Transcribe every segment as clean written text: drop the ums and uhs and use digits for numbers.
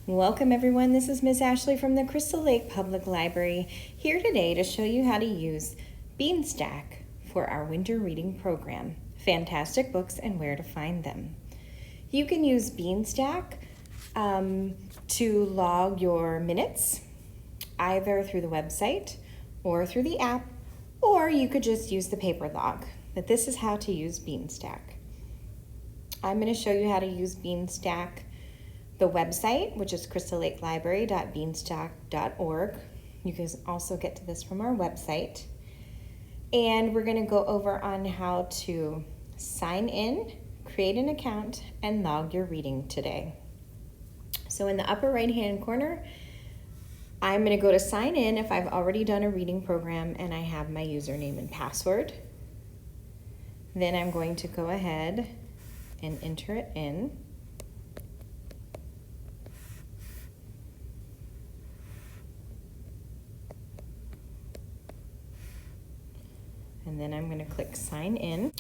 Welcome everyone, this is Miss Ashley from the Crystal Lake Public Library, here today to show you how to use Beanstack for our winter reading program, fantastic books and where to find them. You can use Beanstack to log your minutes, either through the website or through the app, or you could just use the paper log, but this is how to use Beanstack. I'm going to show you how to use Beanstack. The website, which is crystallakelibrary.beanstack.org. You can also get to this from our website. And we're going to go over on how to sign in, create an account, and log your reading today. So in the upper right-hand corner, I'm going to go to sign in if I've already done a reading program and I have my username and password. Then I'm going to go ahead and enter it in. And then I'm going to click sign in.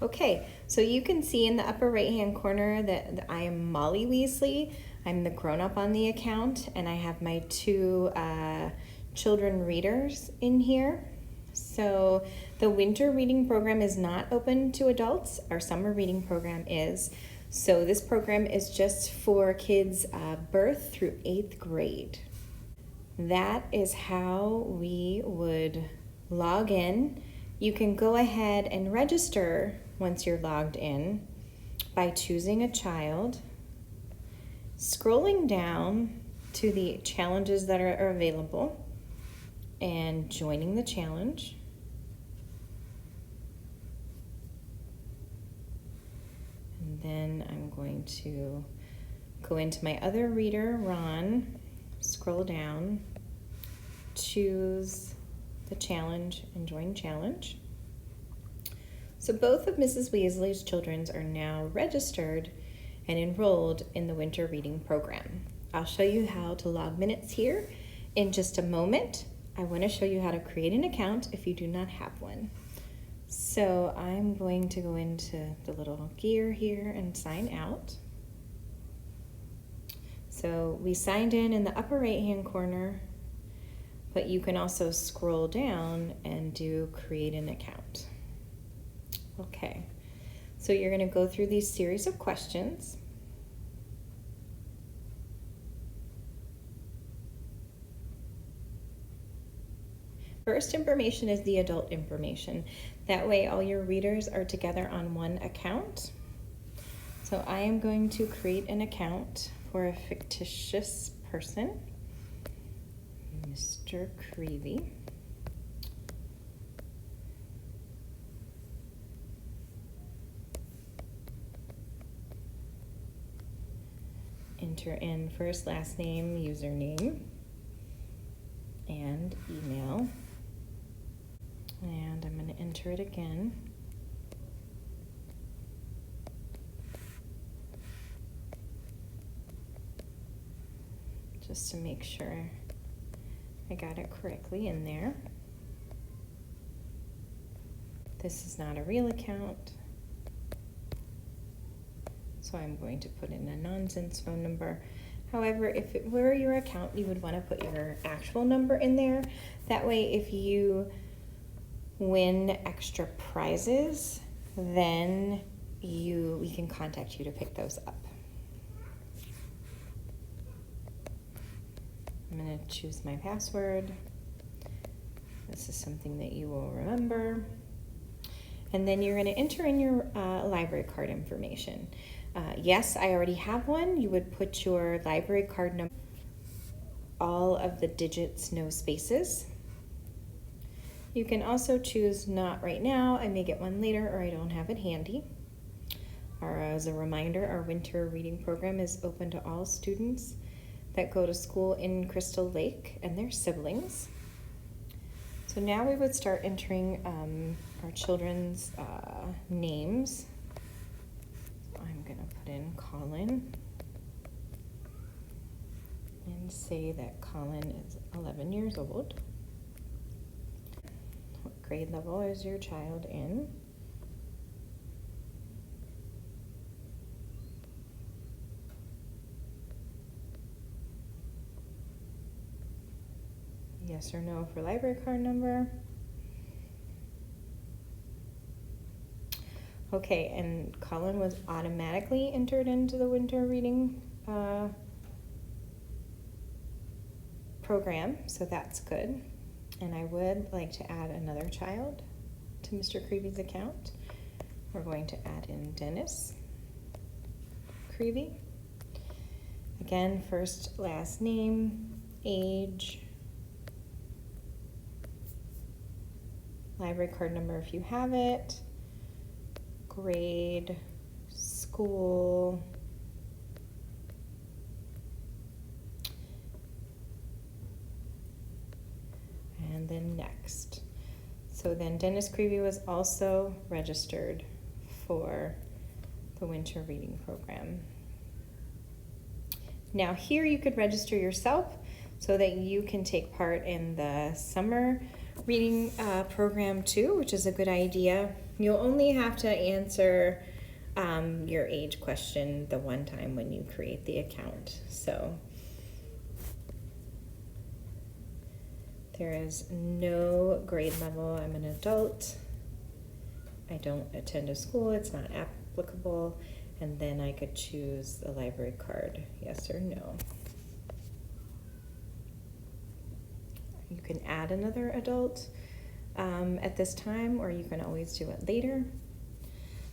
Okay, so you can see in the upper right hand corner that I am Molly Weasley. I'm the grown-up on the account, and I have my two children readers in here. So the winter reading program is not open to adults. Our summer reading program is. So this program is just for kids birth through 8th grade. That is how we would log in. You can go ahead and register once you're logged in by choosing a child, scrolling down to the challenges that are available, and joining the challenge. And then I'm going to go into my other reader, Ron, scroll down, choose the challenge and join challenge. So both of Mrs. Weasley's children are now registered and enrolled in the winter reading program. I'll show you how to log minutes here in just a moment. I want to show you how to create an account if you do not have one. So I'm going to go into the little gear here and sign out. So we signed in the upper right hand corner, but you can also scroll down and do create an account. Okay, so you're going to go through these series of questions. First information is the adult information. That way all your readers are together on one account. So I am going to create an account for a fictitious person, Mr. Creevy. Enter in first, last name, username, and email. And I'm going to enter it again. Just to make sure I got it correctly in there. This is not a real account, so I'm going to put in a nonsense phone number. However, if it were your account, you would want to put your actual number in there. That way, if you win extra prizes, then we can contact you to pick those up. I'm going to choose my password. This is something that you will remember. And then you're going to enter in your library card information. Yes, I already have one. You would put your library card number, all of the digits, no spaces. You can also choose not right now. I may get one later, or I don't have it handy. As a reminder, our winter reading program is open to all students that go to school in Crystal Lake and their siblings. So now we would start entering our children's names. So I'm going to put in Colin and say that Colin is 11 years old. What grade level is your child in? Yes or no for library card number. Okay, and Colin was automatically entered into the winter reading program, so that's good. And I would like to add another child to Mr. Creevy's account. We're going to add in Dennis Creevy. Again, first, last name, age, library card number if you have it, grade, school, and then next. So then Dennis Creevy was also registered for the winter reading program. Now here you could register yourself so that you can take part in the summer reading program too, which is a good idea. You'll only have to answer your age question the one time when you create the account. So there is no grade level. I'm an adult. I don't attend a school. It's not applicable. And then I could choose the library card, yes or no. You can add another adult at this time, or you can always do it later.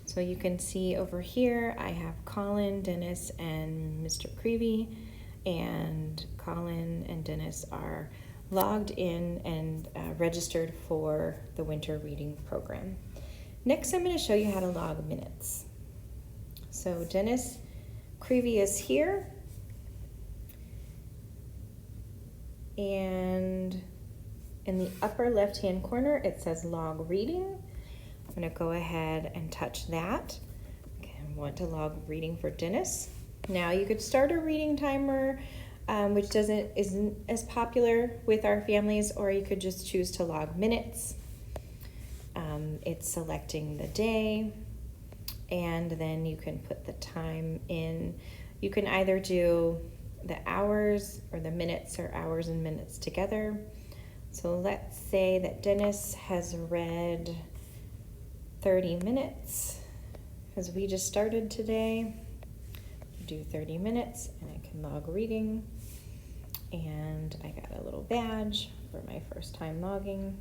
So you can see over here, I have Colin, Dennis, and Mr. Creevy, and Colin and Dennis are logged in and registered for the winter reading program. Next, I'm going to show you how to log minutes. So Dennis Creevy is here, and in the upper left-hand corner it says log reading. I'm going to go ahead and touch that. Okay, I want to log reading for Dennis. Now you could start a reading timer, which isn't as popular with our families, or you could just choose to log minutes. It's selecting the day, and then you can put the time in. You can either do the hours or the minutes, or hours and minutes together. So let's say that Dennis has read 30 minutes, because we just started today. Do 30 minutes, and I can log reading, and I got a little badge for my first time logging.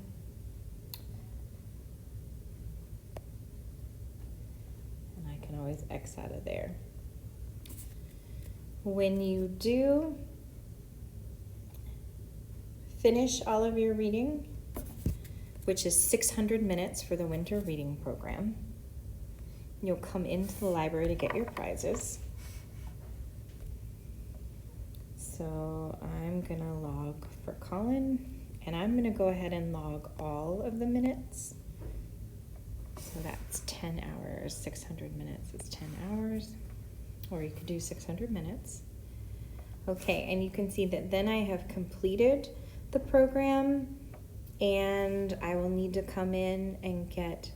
And I can always X out of there. When you do finish all of your reading, which is 600 minutes for the winter reading program, you'll come into the library to get your prizes. So I'm gonna log for Colin, and I'm gonna go ahead and log all of the minutes. So that's 10 hours, 600 minutes is 10 hours, or you could do 600 minutes. Okay, and you can see that then I have completed the program, and I will need to come in and get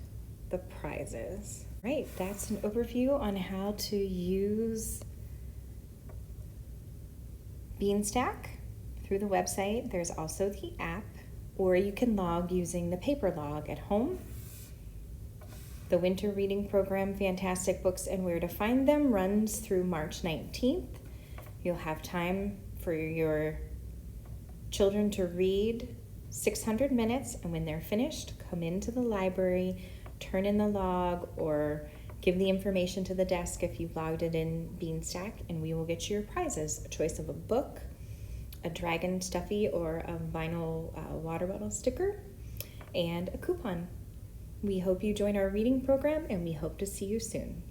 the prizes. Right, that's an overview on how to use Beanstack through the website. There's also the app, or you can log using the paper log at home. The winter reading program, Fantastic Books and Where to Find Them, runs through March 19th. You'll have time for your children to read 600 minutes, and when they're finished, come into the library, turn in the log, or give the information to the desk if you've logged it in Beanstack, and we will get you your prizes: a choice of a book, a dragon stuffy or a vinyl water bottle sticker, and a coupon. We hope you join our reading program, and we hope to see you soon.